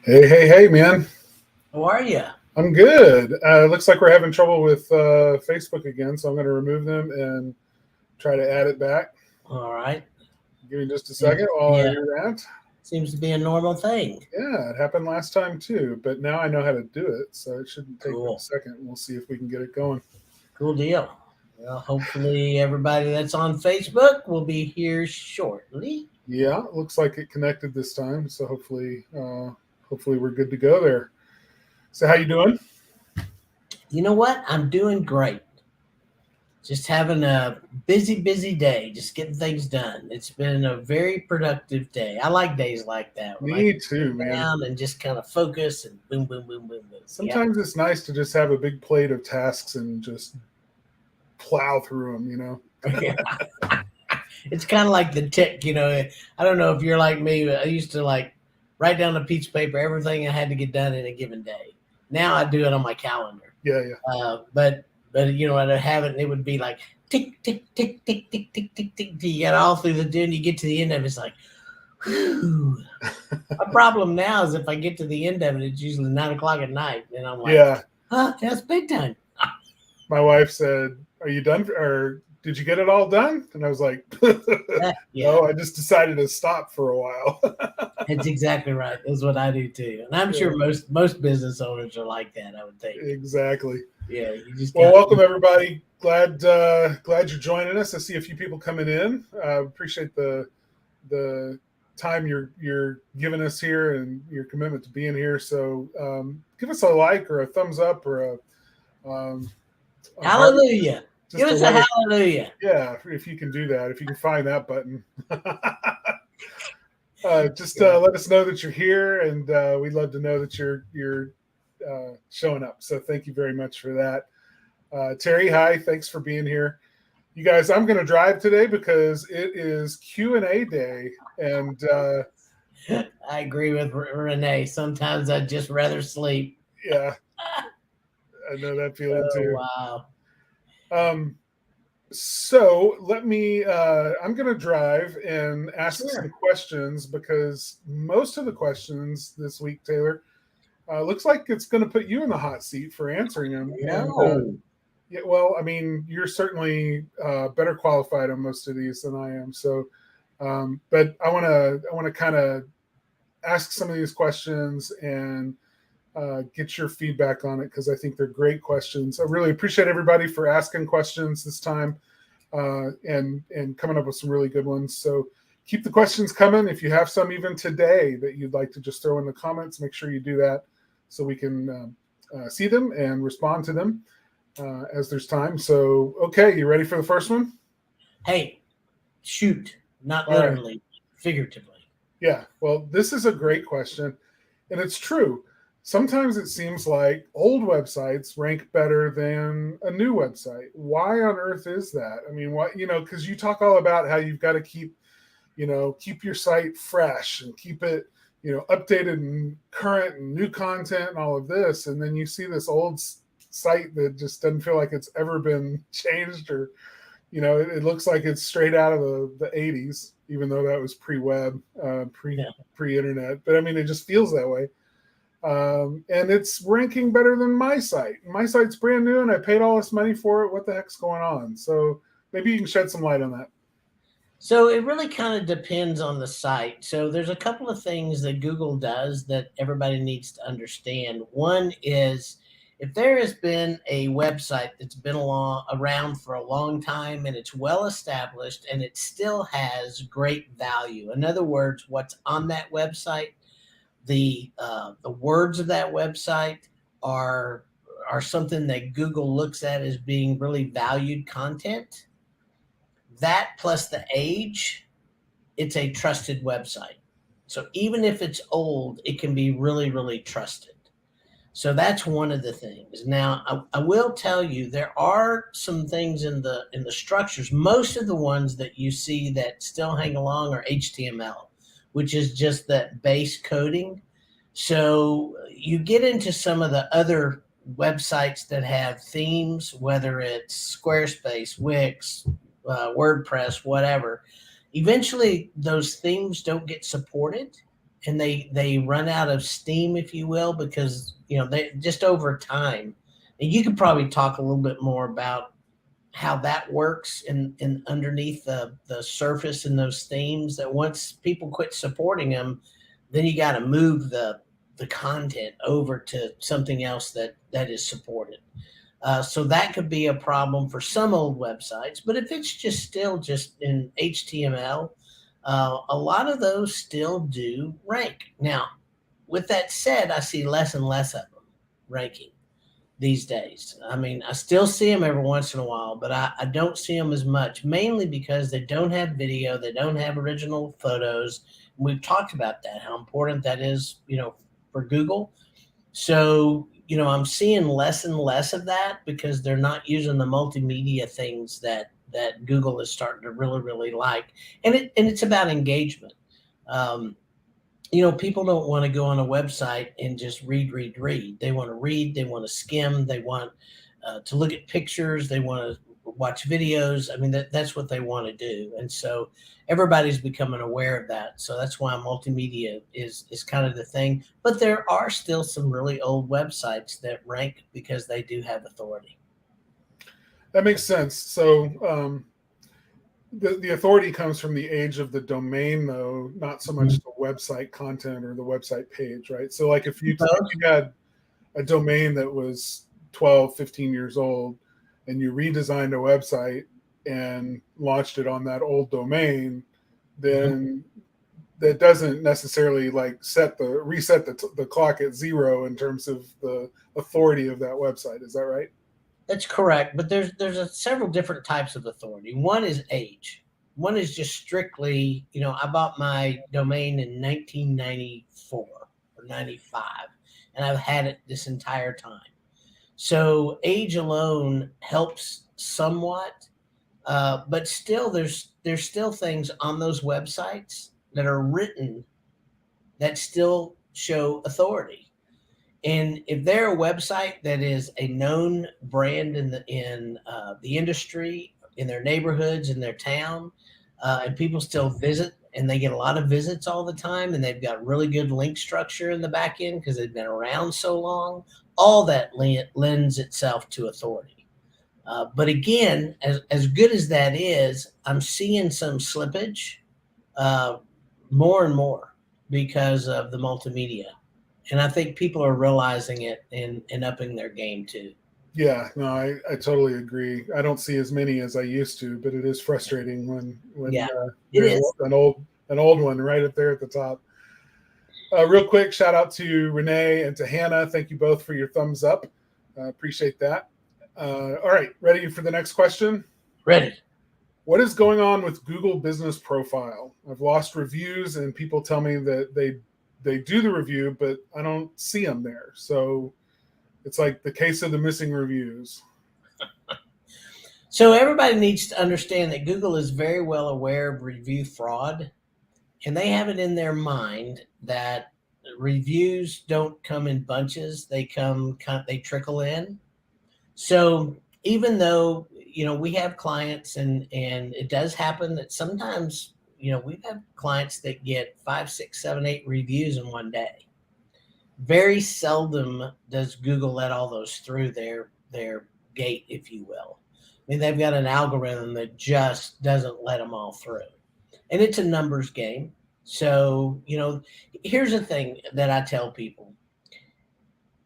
Hey, man. How are you? I'm good. Looks like we're having trouble with Facebook again, so I'm going to remove them and try to add it back. All right. Give me just a And second while I yeah, do that. seems to be a normal thing. Yeah, it happened last time too, but now I know how to do it, so it shouldn't take but a Cool. second. We'll see if we can get it going. Cool deal. Well, hopefully everybody that's on Facebook will be here shortly. Yeah, looks like it connected this time, so hopefully we're good to go there. So how you doing? You know what? I'm doing great. Just having a busy day, just getting things done. It's been a very productive day. I like days like that when I Me can sit too, man. down and just kind of focus and boom, boom, boom, boom, boom. Yep. Sometimes it's nice to just have a big plate of tasks and just plow through them. Yeah. It's kind of like the tick, I don't know if you're like me, but I used to like write down a piece of paper everything I had to get done in a given day. Now I do it on my calendar. Yeah, yeah. But I'd have it and it would be like tick tick tick tick tick tick tick tick. You get all through the day and you get to the end of it, it's like, whew. My problem now is if I get to the end of it, it's usually 9 o'clock at night, and I'm like, Yeah. That's bedtime. My wife said, "Are you done? Or did you get it all done?" And I was like, Yeah. "No, I just decided to stop for a while." That's exactly right. That's what I do too, and I'm sure most business owners are like that. I would think. Exactly. Yeah, you just Well, got. welcome everybody. Glad you're joining us. I see a few people coming in. Appreciate the time you're giving us here and your commitment to being here. So give us a like or a thumbs up or a heart. Hallelujah! Just Give to us a let us, hallelujah. yeah, if you can do that, if you can find that button. Just Yeah. let us know that you're here, and we'd love to know that you're showing up. So thank you very much for that. Terry, hi, thanks for being here. You guys, I'm going to drive today because it is Q&A day, and I agree with Renee. Sometimes I'd just rather sleep. yeah, I know that feeling Oh too. wow! Um, so let me. I'm going to drive and ask some Sure. questions because most of the questions this week, Taylor, looks like it's going to put you in the hot seat for answering them. And No. yeah, well, I mean, you're certainly better qualified on most of these than I am. So, but I want to kind of ask some of these questions and get your feedback on it because I think they're great questions. I really appreciate everybody for asking questions this time and coming up with some really good ones. So keep the questions coming. If you have some even today that you'd like to just throw in the comments, make sure you do that so we can see them and respond to them as there's time. So, okay, you ready for the first one? Hey, shoot! Not All right. literally, figuratively. Yeah. Well, this is a great question, and it's true. Sometimes it seems like old websites rank better than a new website. Why on earth is that? I mean, what, because you talk all about how you've got to keep your site fresh and keep it, updated and current and new content and all of this. And then you see this old site that just doesn't feel like it's ever been changed or, it looks like it's straight out of the 80s, even though that was pre-web, Yeah. pre-internet. But I mean, it just feels that way. And it's ranking better than my site. My site's brand new and I paid all this money for it. What the heck's going on? So maybe you can shed some light on that. So it really kind of depends on the site. So there's a couple of things that Google does that everybody needs to understand. One is if there has been a website that's been around for a long time and it's well established and it still has great value. In other words, what's on that website, the words of that website are are something that Google looks at as being really valued content. That plus the age, it's a trusted website. So even if it's old, it can be really, really trusted. So that's one of the things. Now, I will tell you there are some things in the structures. Most of the ones that you see that still hang along are HTML, which is just that base coding. So you get into some of the other websites that have themes, whether it's Squarespace, Wix, WordPress, whatever. Eventually, those themes don't get supported, and they run out of steam, if you will, because they just over time. And you could probably talk a little bit more about how that works in underneath the surface in those themes, that once people quit supporting them, then you got to move the content over to something else that is supported. So that could be a problem for some old websites. But if it's just still just in HTML, a lot of those still do rank. Now, with that said, I see less and less of them ranking these days. I mean, I still see them every once in a while, but I don't see them as much, mainly because they don't have video, they don't have original photos. We've talked about that, how important that is, for Google. So, I'm seeing less and less of that because they're not using the multimedia things that Google is starting to really, really like. And it's about engagement. Um, People don't want to go on a website and just read, read, read. They want to read, they want to skim, they want to look at pictures, they want to watch videos. I mean, that's what they want to do. And so everybody's becoming aware of that. So that's why multimedia is kind of the thing. But there are still some really old websites that rank because they do have authority. That makes sense. So the authority comes from the age of the domain, though, not so much the website content or the website page, right? So like if you had a domain that was 12, 15 years old and you redesigned a website and launched it on that old domain, then that doesn't necessarily like reset the clock at zero in terms of the authority of that website. Is that right? That's correct, but there's several different types of authority. One is age. One is just strictly, I bought my domain in 1994 or 95, and I've had it this entire time. So age alone helps somewhat, but still, there's still things on those websites that are written that still show authority. And if they're a website that is a known brand in the industry, in their neighborhoods, in their town, and people still visit, and they get a lot of visits all the time, and they've got really good link structure in the back end because they've been around so long, all that lends itself to authority. But again, as good as that is, I'm seeing some slippage more and more because of the multimedia. And I think people are realizing it and upping their game too. Yeah, no, I totally agree. I don't see as many as I used to, but it is frustrating when Yeah, it there's is. an old one right up there at the top. Real quick, shout out to Renee and to Hannah. Thank you both for your thumbs up. Appreciate that. All right, ready for the next question? Ready. What is going on with Google Business Profile? I've lost reviews, and people tell me that they do the review, but I don't see them there. So it's like the case of the missing reviews. So everybody needs to understand that Google is very well aware of review fraud, and they have it in their mind that reviews don't come in bunches; they trickle in. So even though we have clients, and it does happen that sometimes we've had clients that get 5, 6, 7, 8 reviews in one day. Very seldom does Google let all those through their gate, if you will. I mean, they've got an algorithm that just doesn't let them all through, and it's a numbers game. So here's the thing that I tell people: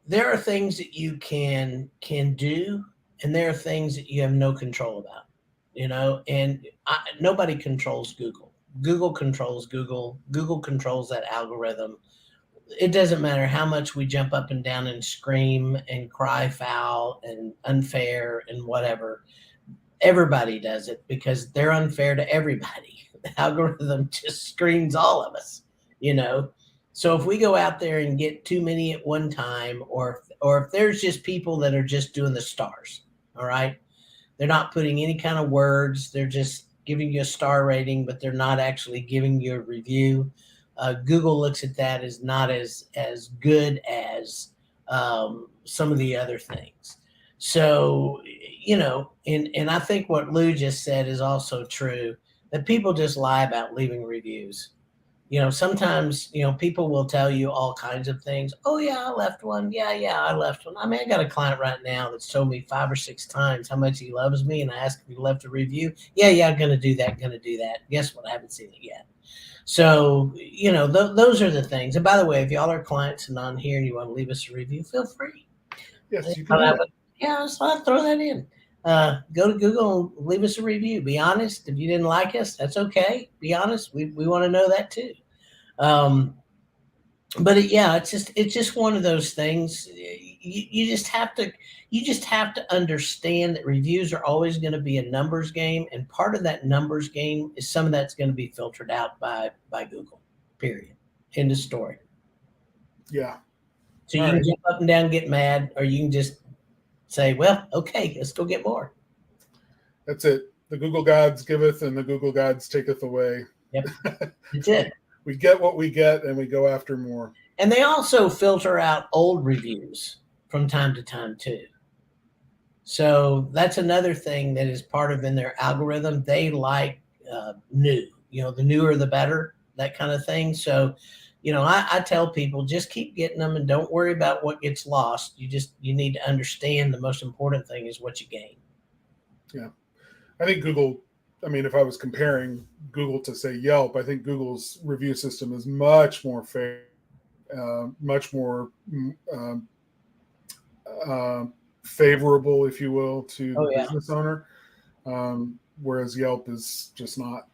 there are things that you can do, and there are things that you have no control about. And nobody controls Google. Google controls Google. Google controls that algorithm. It doesn't matter how much we jump up and down and scream and cry foul and unfair and whatever. Everybody does it because they're unfair to everybody. The algorithm just screens all of us, you know. So if we go out there and get too many at one time, or if there's just people that are just doing the stars, all right, they're not putting any kind of words. They're just giving you a star rating, but they're not actually giving you a review. Google looks at that as not as good as some of the other things. So, and I think what Lou just said is also true, that people just lie about leaving reviews. sometimes, people will tell you all kinds of things. Oh yeah, I left one. Yeah, I left one. I mean, I got a client right now that's told me 5 or 6 times how much he loves me, and I asked if he left a review. Yeah, gonna do that, gonna do that. Guess what? I haven't seen it yet. So, those are the things. And by the way, if y'all are clients and on here and you want to leave us a review, feel free. Yes, you can do that. Yeah, so I'll throw that in. Go to Google and leave us a review. Be honest. If you didn't like us, that's okay. Be honest. We want to know that too. Um, but it's just one of those things. You just have to understand that reviews are always going to be a numbers game, and part of that numbers game is some of that's going to be filtered out by Google. Period. End of story. Yeah. So you can jump up and down, get mad, or you can just say, "Well, okay, let's go get more." That's it. The Google gods giveth, and the Google gods taketh away. Yep, that's it. We get what we get, and we go after more. And they also filter out old reviews from time to time too. So that's another thing that is part of in their algorithm. They like new. The newer the better, that kind of thing. So, I tell people just keep getting them and don't worry about what gets lost. You need to understand the most important thing is what you gain. Yeah, I think Google. I mean, if I was comparing Google to say Yelp, I think Google's review system is much more fair, much more favorable, if you will, to the business owner, whereas Yelp is just not.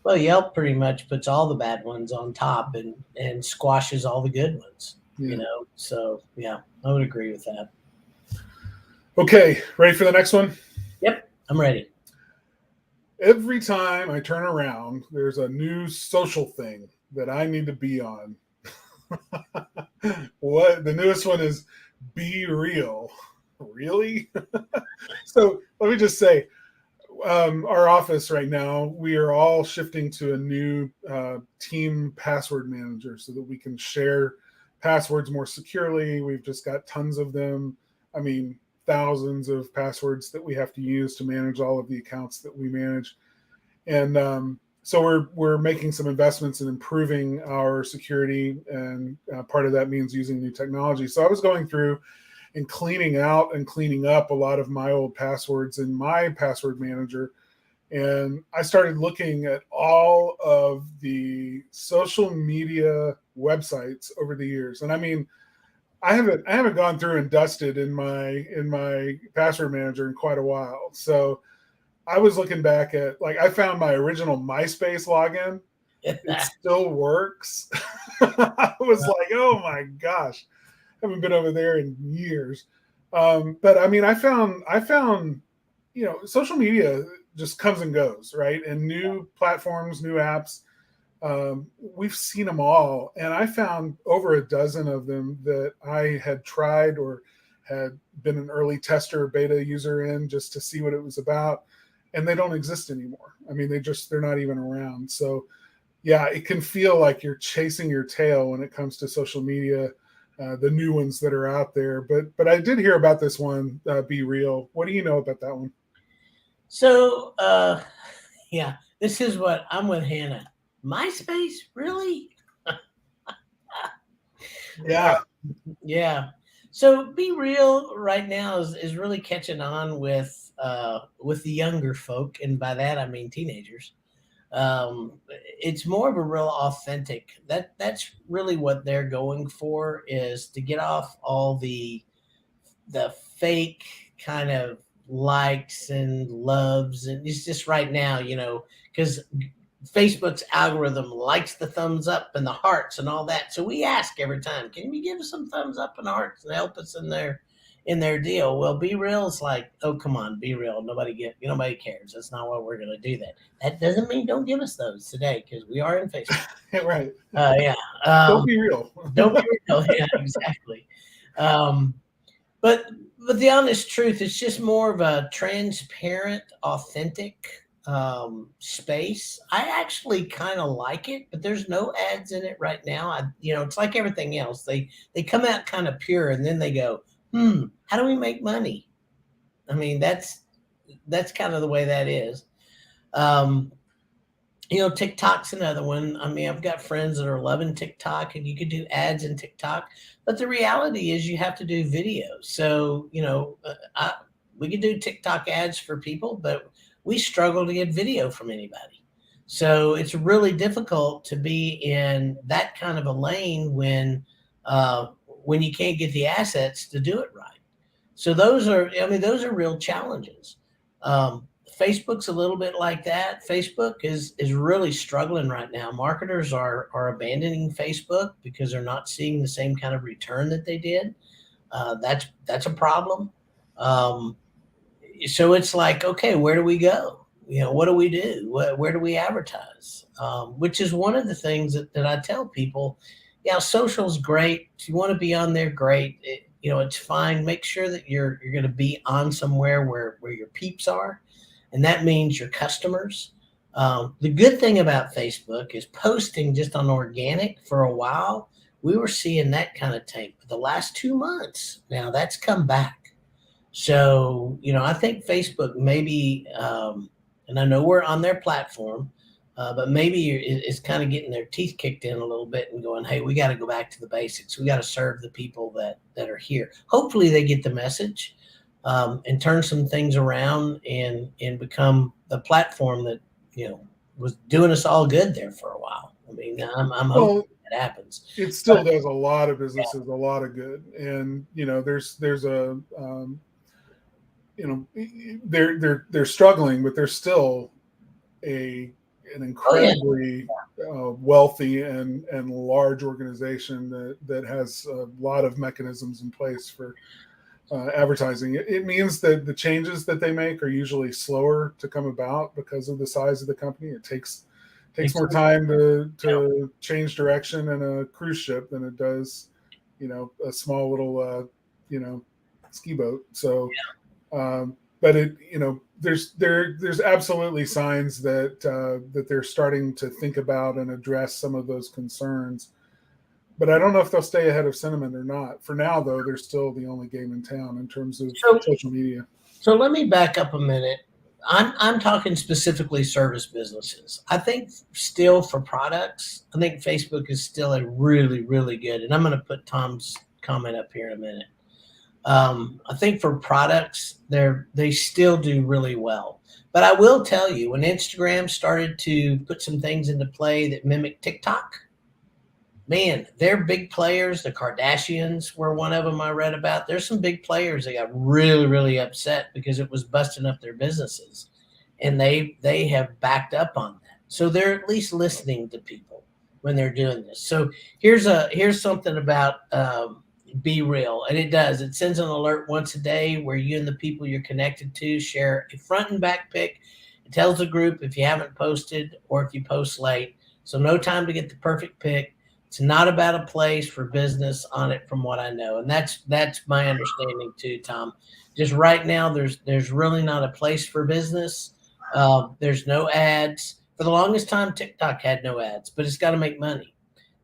Well, Yelp pretty much puts all the bad ones on top and squashes all the good ones. Yeah. So yeah, I would agree with that. Okay, ready for the next one? Yep, I'm ready. Every time I turn around, there's a new social thing that I need to be on. What the newest one is BeReal. Really? So let me just say, our office right now, we are all shifting to a new team password manager so that we can share passwords more securely. We've just got tons of them. I mean, thousands of passwords that we have to use to manage all of the accounts that we manage. And so we're making some investments in improving our security, and part of that means using new technology. So I was going through and cleaning out and cleaning up a lot of my old passwords in my password manager. And I started looking at all of the social media websites over the years. And I mean, I haven't gone through and dusted in my password manager in quite a while. So I was looking back at, like, I found my original MySpace login. It still works. I was like, oh my gosh, I haven't been over there in years. But I mean, I found, social media just comes and goes, right? And new platforms, new apps, we've seen them all. And I found over a dozen of them that I had tried or had been an early tester, beta user in, just to see what it was about. And they don't exist anymore. I mean, they're not even around. So yeah, it can feel like you're chasing your tail when it comes to social media, the new ones that are out there. But I did hear about this one, BeReal. What do you know about that one? So yeah, this is what I'm with Hannah. MySpace, really? Yeah. Yeah. So BeReal right now is really catching on with the younger folk, and by that I mean teenagers. It's more of a real authentic. That's really what they're going for, is to get off all the fake kind of likes and loves, and it's just right now, because Facebook's algorithm likes the thumbs up and the hearts and all that. So we ask every time, can you give us some thumbs up and hearts and help us in their deal? Well, BeReal is like, oh, come on, BeReal. Nobody cares. That's not why we're going to do that. That doesn't mean don't give us those today, because we are in Facebook. Right. Yeah. Don't be real. Don't be real. Yeah, exactly. But the honest truth, it's just more of a transparent, authentic space. I actually kind of like it, but there's no ads in it right now. It's like everything else. They come out kind of pure, and then they go, how do we make money? I mean, that's kind of the way that is. TikTok's another one. I mean, I've got friends that are loving TikTok, and you could do ads in TikTok, but the reality is you have to do videos. So, we could do TikTok ads for people, but we struggle to get video from anybody. So it's really difficult to be in that kind of a lane when you can't get the assets to do it right. So those are real challenges. Um, Facebook's a little bit like that. Facebook is really struggling right now. Marketers are abandoning Facebook because they're not seeing the same kind of return that they did. That's a problem. Um, so it's like, okay, where do we go? What do we do? Where do we advertise? Which is one of the things that I tell people. Yeah, social's great. If you want to be on there, great. It's fine. Make sure that you're going to be on somewhere where your peeps are, and that means your customers. The good thing about Facebook is posting just on organic for a while. We were seeing that kind of tank, but the last 2 months now that's come back. So, I think Facebook maybe, and I know we're on their platform, but maybe it's kind of getting their teeth kicked in a little bit and going, hey, we got to go back to the basics. We got to serve the people that are here. Hopefully they get the message, and turn some things around and become the platform that, was doing us all good there for a while. I mean, I'm hoping Well, that happens. it still But does a lot of yeah, businesses a lot of good, and there's a they're struggling, but they're still a an oh yeah, incredibly wealthy and large organization that has a lot of mechanisms in place for advertising. It means that the changes that they make are usually slower to come about because of the size of the company. It takes more exactly. time to change direction in a cruise ship than it does, a small little ski boat. So but there's absolutely signs that they're starting to think about and address some of those concerns. But I don't know if they'll stay ahead of sentiment or not. For now, though, they're still the only game in town in terms of So social media. So let me back up a minute. I'm talking specifically service businesses. I think still for products, I think Facebook is still a really, really good. And I'm going to put Tom's comment up here in a minute. I think for products, they still do really well. But I will tell you, when Instagram started to put some things into play that mimic TikTok, man, they're big players. The Kardashians were one of them I read about. There's some big players that got really, really upset because it was busting up their businesses, and they have backed up on that. So they're at least listening to people when they're doing this. So here's something about BeReal, and it does. It sends an alert once a day where you and the people you're connected to share a front and back pic. It tells the group if you haven't posted or if you post late. So no time to get the perfect pic. It's not about a place for business on it, from what I know, and that's my understanding too, Tom. Just right now, there's really not a place for business. There's no ads. For the longest time, TikTok had no ads, but it's got to make money.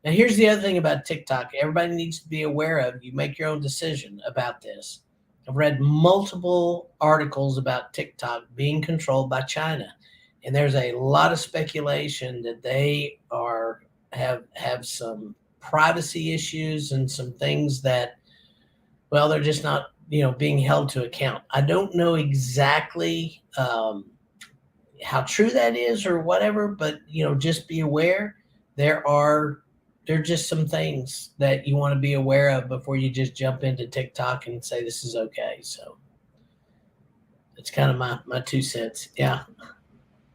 Now, here's the other thing about TikTok. Everybody needs to be aware of. You make your own decision about this. I've read multiple articles about TikTok being controlled by China, and there's a lot of speculation that they have some privacy issues and some things that, well, they're just not being held to account. I don't know exactly how true that is or whatever, but just be aware. There are just some things that you want to be aware of before you just jump into TikTok and say this is okay. So that's kind of my 2 cents. Yeah.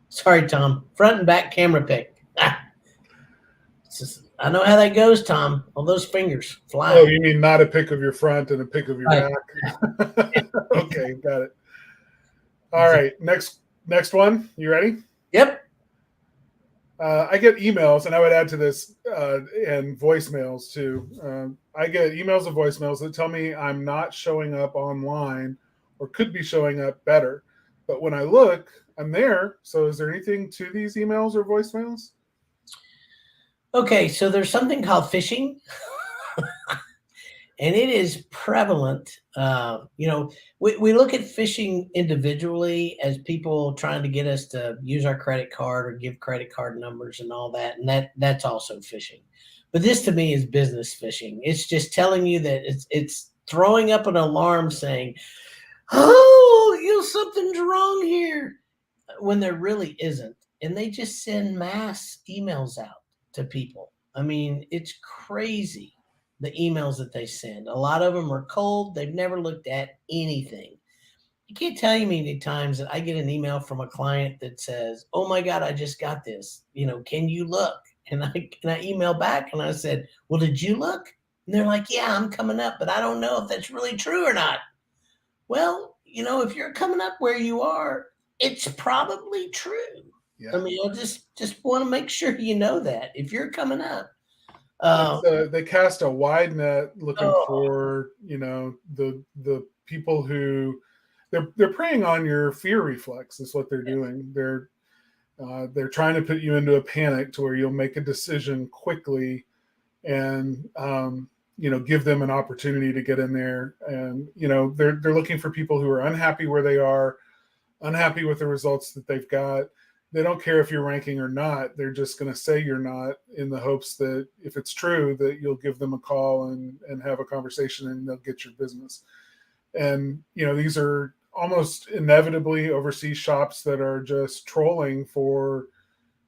Sorry, Tom. Front and back camera pick. I know how that goes, Tom. All those fingers Oh, flying. you mean not a pick of your front and a pick of your Right. back? Okay, got it. All right, next one. You ready? Yep. I get emails, and I would add to this, and voicemails too. I get emails and voicemails that tell me I'm not showing up online or could be showing up better. But when I look, I'm there. So is there anything to these emails or voicemails? Okay, so there's something called phishing. and it is prevalent. We look at phishing individually as people trying to get us to use our credit card or give credit card numbers and all that, and that's also phishing. But this to me is business phishing. It's just telling you that it's throwing up an alarm saying, "Oh, something's wrong here," when there really isn't, and they just send mass emails out to people. I mean, it's crazy the emails that they send. A lot of them are cold. They've never looked at anything. You can't tell you how many times that I get an email from a client that says, "Oh my God, I just got this. Can you look?" And I email back and I said, "Well, did you look?" And they're like, "Yeah, I'm coming up, but I don't know if that's really true or not." Well, if you're coming up where you are, it's probably true. Yeah. I mean, I just want to make sure you know that if you're coming up. They cast a wide net looking Oh, for the people who they're preying on your fear reflex. Is what they're doing. They're trying to put you into a panic to where you'll make a decision quickly, and give them an opportunity to get in there. And they're looking for people who are unhappy where they are, unhappy with the results that they've got. They don't care if you're ranking or not. They're just going to say you're not, in the hopes that if it's true, that you'll give them a call and have a conversation and they'll get your business. And these are almost inevitably overseas shops that are just trolling for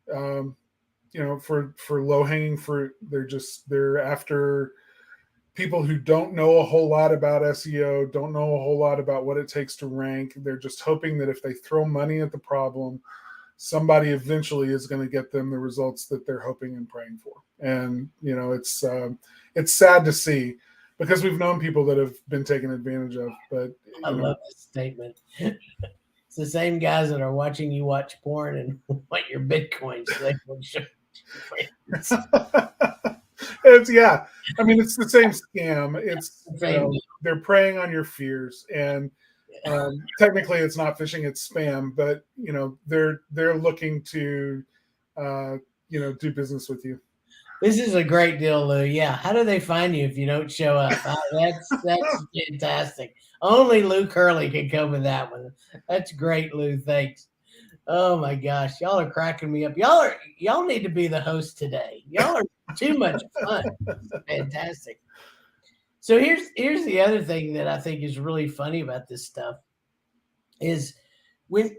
for low hanging fruit. They're after people who don't know a whole lot about SEO, don't know a whole lot about what it takes to rank. They're just hoping that if they throw money at the problem, somebody eventually is going to get them the results that they're hoping and praying for. And it's sad to see, because we've known people that have been taken advantage of. But I love this statement. It's the same guys that are watching you watch porn and want your Bitcoin so they can show yeah. I mean, it's the same scam. It's they're preying on your fears, and technically it's not phishing, it's spam, but they're looking to do business with you. This is a great deal, Lou. Yeah, how do they find you if you don't show up? That's fantastic. Only Lou Curley can come with that one. That's great, Lou. Thanks. Oh my gosh, y'all are cracking me up. Y'all need to be the host today. Y'all are too much fun. Fantastic. So here's the other thing that I think is really funny about this stuff is when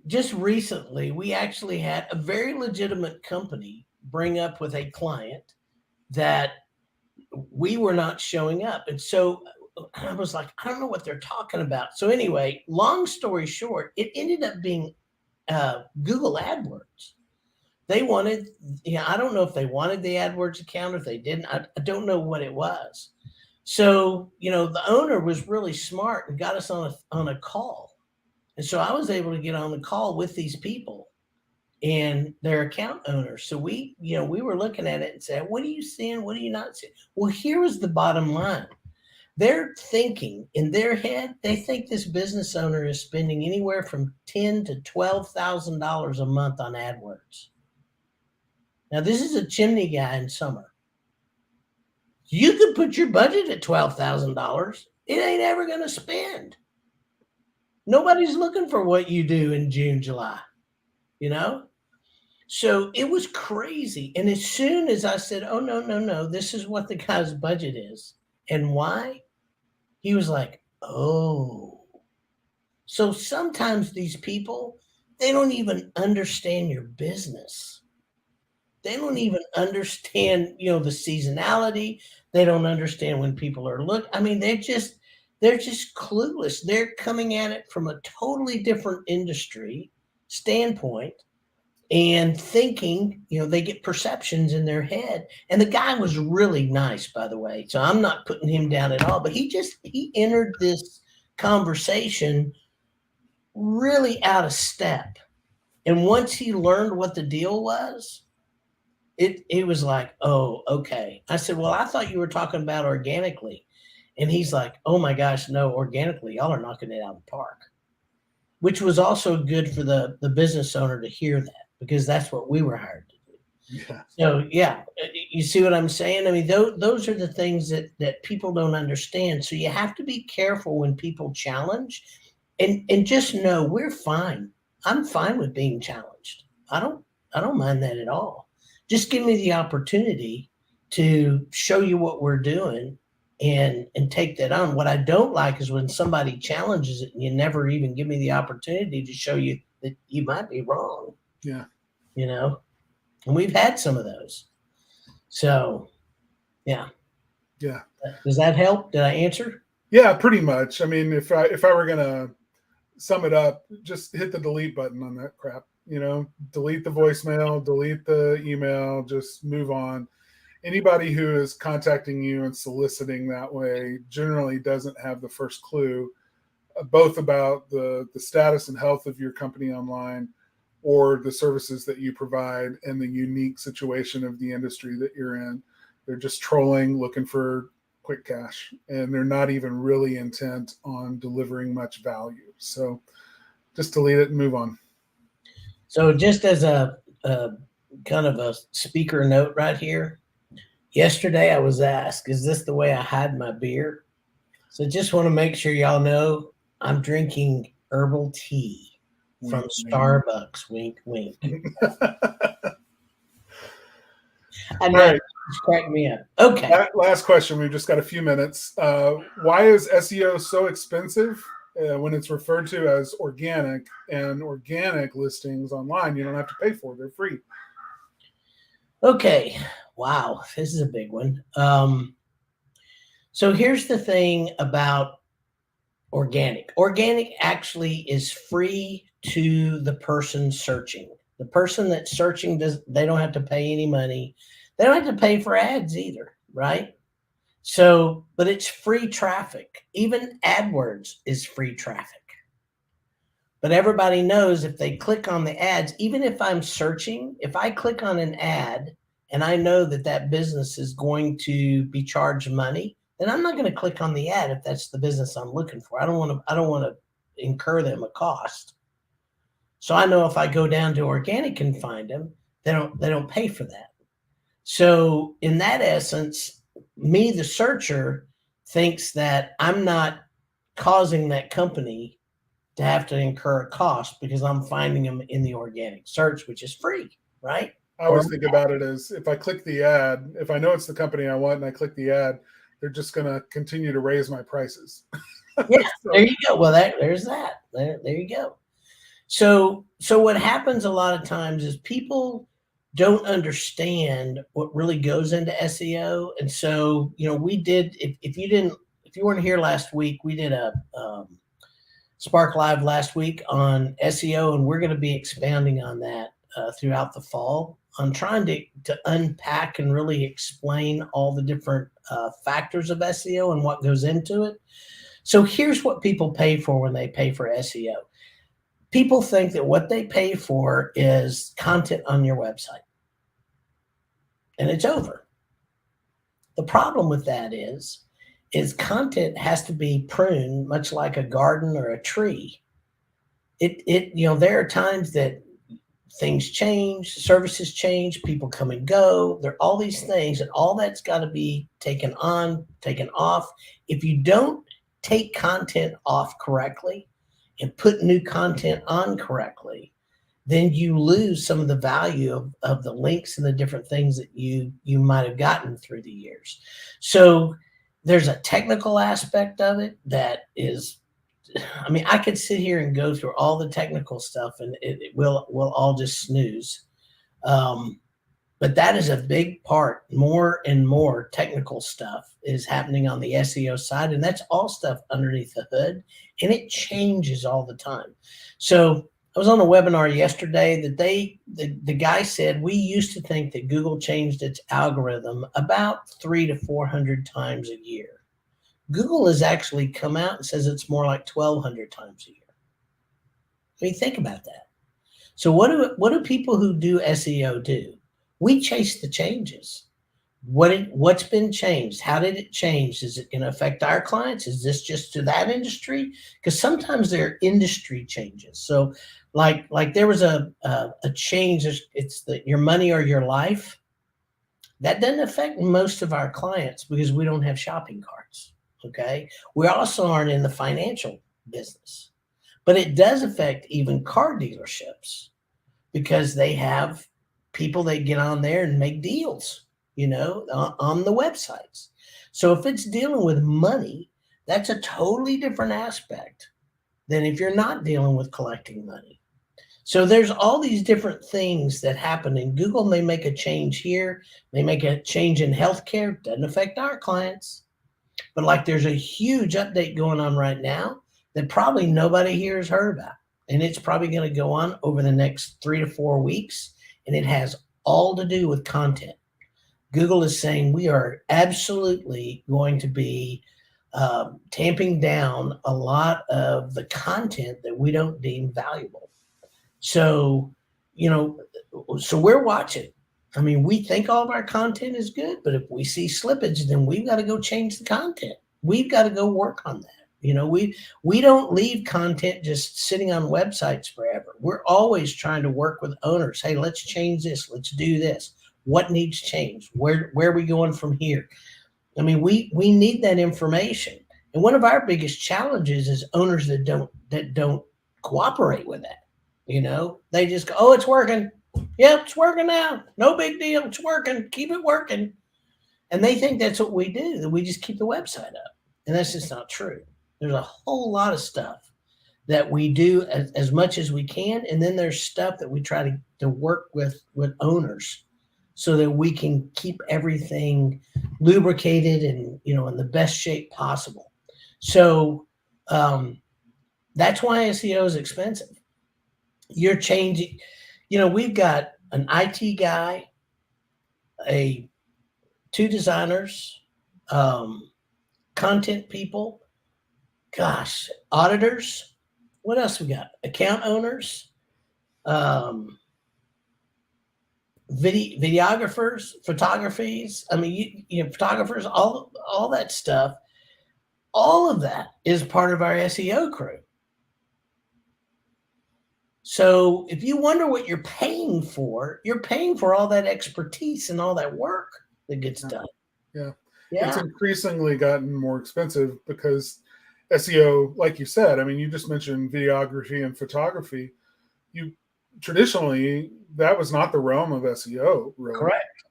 just recently we actually had a very legitimate company bring up with a client that we were not showing up. And so I was like, I don't know what they're talking about. So anyway, long story short, it ended up being Google AdWords. They wanted, I don't know if they wanted the AdWords account or if they didn't. I don't know what it was. So, the owner was really smart and got us on a call. And so I was able to get on the call with these people and their account owners. So we were looking at it and said, what are you seeing? What are you not seeing? Well, here was the bottom line. They're thinking in their head, they think this business owner is spending anywhere from $10,000 to $12,000 a month on AdWords. Now, this is a chimney guy in summer. You could put your budget at $12,000. It ain't ever going to spend. Nobody's looking for what you do in June, July, So it was crazy. And as soon as I said, oh, no, this is what the guy's budget is and why, he was like, oh. So sometimes these people, they don't even understand your business. They don't even understand, the seasonality. They don't understand when people are looking. I mean, they're just clueless. They're coming at it from a totally different industry standpoint and thinking, they get perceptions in their head. And the guy was really nice, by the way. So I'm not putting him down at all, but he entered this conversation really out of step. And once he learned what the deal was, it was like, oh, okay. I said, well, I thought you were talking about organically. And he's like, oh my gosh, no, organically, y'all are knocking it out of the park, which was also good for the business owner to hear that, because that's what we were hired to do. Yeah. So, yeah, You see what I'm saying? I mean, those are the things that people don't understand. So you have to be careful when people challenge, and just know we're fine. I'm fine with being challenged. I don't mind that at all. Just give me the opportunity to show you what we're doing and take that on. What I don't like is when somebody challenges it and you never even give me the opportunity to show you that you might be wrong. Yeah. You know, and we've had some of those. So, yeah. Yeah. Does that help? Did I answer? Yeah, pretty much. I mean, if I were gonna sum it up, just hit the delete button on that crap. Delete the voicemail, delete the email, just move on. Anybody who is contacting you and soliciting that way generally doesn't have the first clue, both about the status and health of your company online or the services that you provide and the unique situation of the industry that you're in. They're just trolling, looking for quick cash, and they're not even really intent on delivering much value. So just delete it and move on. So, just as a kind of a speaker note right here, yesterday I was asked, is this the way I hide my beer? So, just want to make sure y'all know I'm drinking herbal tea from Starbucks. Wink, wink. I know. All right. It's cracked me up. Okay. Last question. We've just got a few minutes. Why is SEO so expensive when it's referred to as organic, and organic listings online you don't have to pay for? They're free. Okay. Wow. This is a big one. So here's the thing about organic. Organic actually is free to the person searching. The person that's searching, they don't have to pay any money. They don't have to pay for ads either, right? So, but it's free traffic. Even AdWords is free traffic. But everybody knows if they click on the ads, even if I'm searching, if I click on an ad and I know that that business is going to be charged money, then I'm not going to click on the ad if that's the business I'm looking for. I don't want to incur them a cost. So I know if I go down to organic and find them, they don't pay for that. So in that essence, me, the searcher, thinks that I'm not causing that company to have to incur a cost because I'm finding them in the organic search, which is free, right? I always think about it as if I click the ad, if I know it's the company I want and I click the ad, they're just going to continue to raise my prices. Yeah, so, there you go. Well, there's that. There you go. So what happens a lot of times is people don't understand what really goes into SEO. And so, we did, if you weren't here last week, we did a Spark Live last week on SEO, and we're going to be expanding on that throughout the fall on trying to unpack and really explain all the different factors of SEO and what goes into it. So here's what people pay for when they pay for SEO. People think that what they pay for is content on your website, and it's over. The problem with that is content has to be pruned, much like a garden or a tree. There are times that things change, services change, people come and go. There are all these things, and all that's got to be taken off. If you don't take content off correctly and put new content on correctly, then you lose some of the value of the links and the different things that you might have gotten through the years. So there's a technical aspect of it that is, I mean, I could sit here and go through all the technical stuff and we'll all just snooze. But that is a big part. More and more technical stuff is happening on the SEO side, and that's all stuff underneath the hood, and it changes all the time. So I was on a webinar yesterday that the guy said, we used to think that Google changed its algorithm about 300 to 400 times a year. Google has actually come out and says it's more like 1,200 times a year. I mean, think about that. So what do people who do SEO do? We chase the changes. What's been changed? How did it change? Is it going to affect our clients? Is this just to that industry? Because sometimes there are industry changes. So like there was a change. It's your money or your life. That doesn't affect most of our clients because we don't have shopping carts. Okay. We also aren't in the financial business, but it does affect even car dealerships because they have people that get on there and make deals, on the websites. So if it's dealing with money, that's a totally different aspect than if you're not dealing with collecting money. So there's all these different things that happen, and Google may make a change here, may make a change in healthcare, doesn't affect our clients. But like there's a huge update going on right now that probably nobody here has heard about. And it's probably going to go on over the next 3 to 4 weeks. And it has all to do with content. Google is saying we are absolutely going to be tamping down a lot of the content that we don't deem valuable. So, so we're watching. I mean, we think all of our content is good, but if we see slippage, then we've got to go change the content. We've got to go work on that. We don't leave content just sitting on websites forever. We're always trying to work with owners. Hey, let's change this. Let's do this. What needs change? Where are we going from here? I mean, we need that information. And one of our biggest challenges is owners that don't cooperate with that. They just go, oh, it's working. Yep, it's working now. No big deal. It's working. Keep it working. And they think that's what we do, that we just keep the website up. And that's just not true. There's a whole lot of stuff that we do as much as we can. And then there's stuff that we try to work with owners so that we can keep everything lubricated and, in the best shape possible. So that's why SEO is expensive. You're changing, we've got an IT guy, two designers, content people, auditors. What else we got? Account owners, videographers, photographies. I mean, photographers, all that stuff. All of that is part of our SEO crew. So if you wonder what you're paying for all that expertise and all that work that gets done. Yeah. It's increasingly gotten more expensive because SEO, like you said, I mean, you just mentioned videography and photography. Traditionally, that was not the realm of SEO, really. Correct.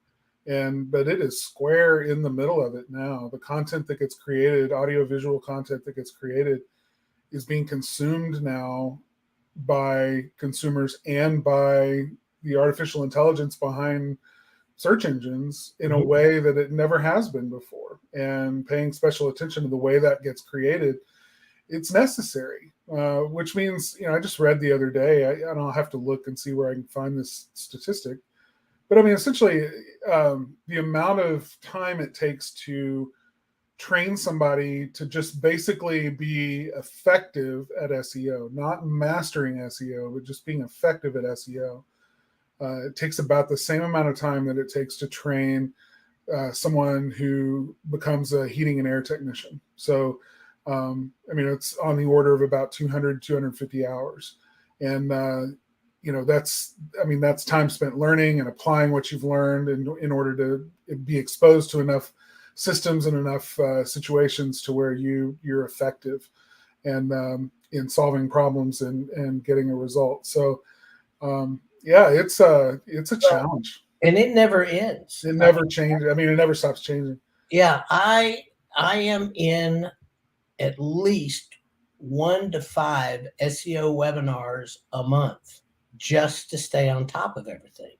But it is square in the middle of it now. The content that gets created, audiovisual content that gets created, is being consumed now by consumers and by the artificial intelligence behind search engines in a way that it never has been before. And paying special attention to the way that gets created, it's necessary, which means, I just read the other day, I don't have to look and see where I can find this statistic, but I mean, essentially, the amount of time it takes to train somebody to just basically be effective at SEO, not mastering SEO, but just being effective at SEO. It takes about the same amount of time that it takes to train someone who becomes a heating and air technician. So, I mean, it's on the order of about 250 hours. And, that's time spent learning and applying what you've learned in order to be exposed to enough systems and enough situations to where you're effective and in solving problems and getting a result. So, it's a challenge, and it never ends. It never changes. I mean, it never stops changing. Yeah, I am in at least 1 to 5 SEO webinars a month just to stay on top of everything,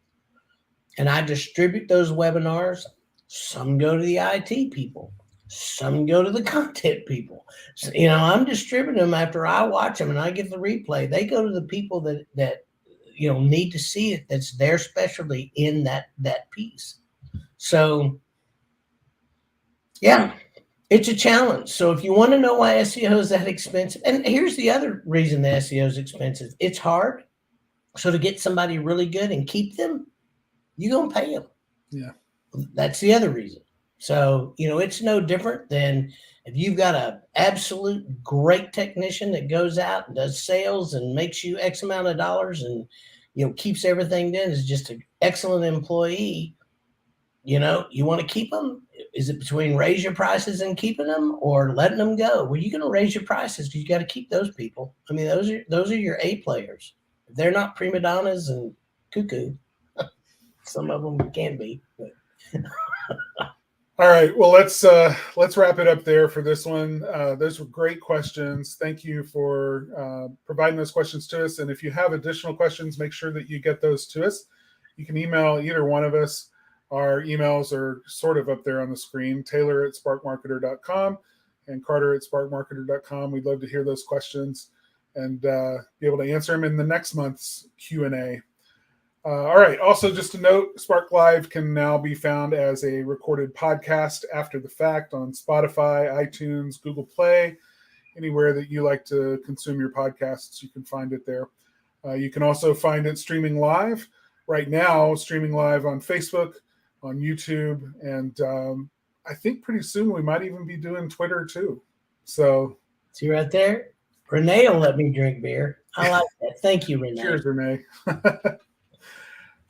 and I distribute those webinars. Some go to the IT people, some go to the content people. So, I'm distributing them after I watch them and I get the replay. They go to the people that need to see it. That's their specialty in that piece. So, yeah, it's a challenge. So if you want to know why SEO is that expensive, and here's the other reason the SEO is expensive. It's hard. So to get somebody really good and keep them, you're going to pay them. Yeah. That's the other reason. So, it's no different than if you've got an absolute great technician that goes out and does sales and makes you X amount of dollars and, keeps everything done, is just an excellent employee. you know, you want to keep them? Is it between raise your prices and keeping them or letting them go? Well, you're going to raise your prices because you got to keep those people. I mean, those are your A players. If they're not prima donnas and cuckoo, some of them can be. But. All right. Well, let's wrap it up there for this one. Those were great questions. Thank you for providing those questions to us. And if you have additional questions, make sure that you get those to us. You can email either one of us. Our emails are sort of up there on the screen, Taylor@sparkmarketer.com and Carter@sparkmarketer.com. We'd love to hear those questions and be able to answer them in the next month's Q&A. All right. Also, just a note, Spark Live can now be found as a recorded podcast after the fact on Spotify, iTunes, Google Play, anywhere that you like to consume your podcasts. You can find it there. You can also find it streaming live right now, streaming live on Facebook, on YouTube, and I think pretty soon we might even be doing Twitter too. So, see right there, Renee will let me drink beer. I like that. Thank you, Renee. Cheers, Renee.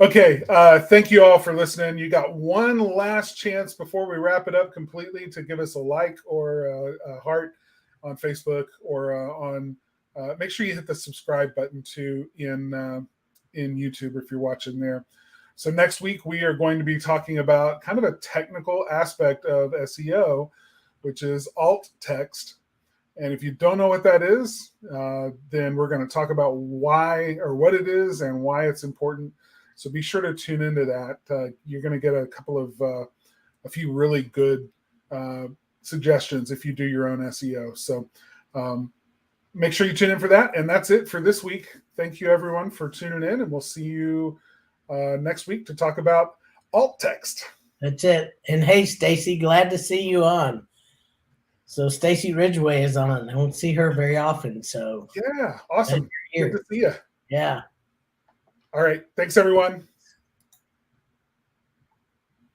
Okay, thank you all for listening. You got one last chance before we wrap it up completely to give us a like or a heart on Facebook or on. Make sure you hit the subscribe button too in YouTube if you're watching there. So next week we are going to be talking about kind of a technical aspect of SEO, which is alt text. And if you don't know what that is, then we're going to talk about why or what it is and why it's important. So be sure to tune into that. You're going to get a few really good suggestions if you do your own SEO. So make sure you tune in for that. And that's it for this week. Thank you, everyone, for tuning in. And we'll see you next week to talk about alt text. That's it. And hey, Stacy, glad to see you on. So Stacy Ridgway is on. I don't see her very often. So yeah, awesome. Good to see you. Yeah. All right. Thanks, everyone.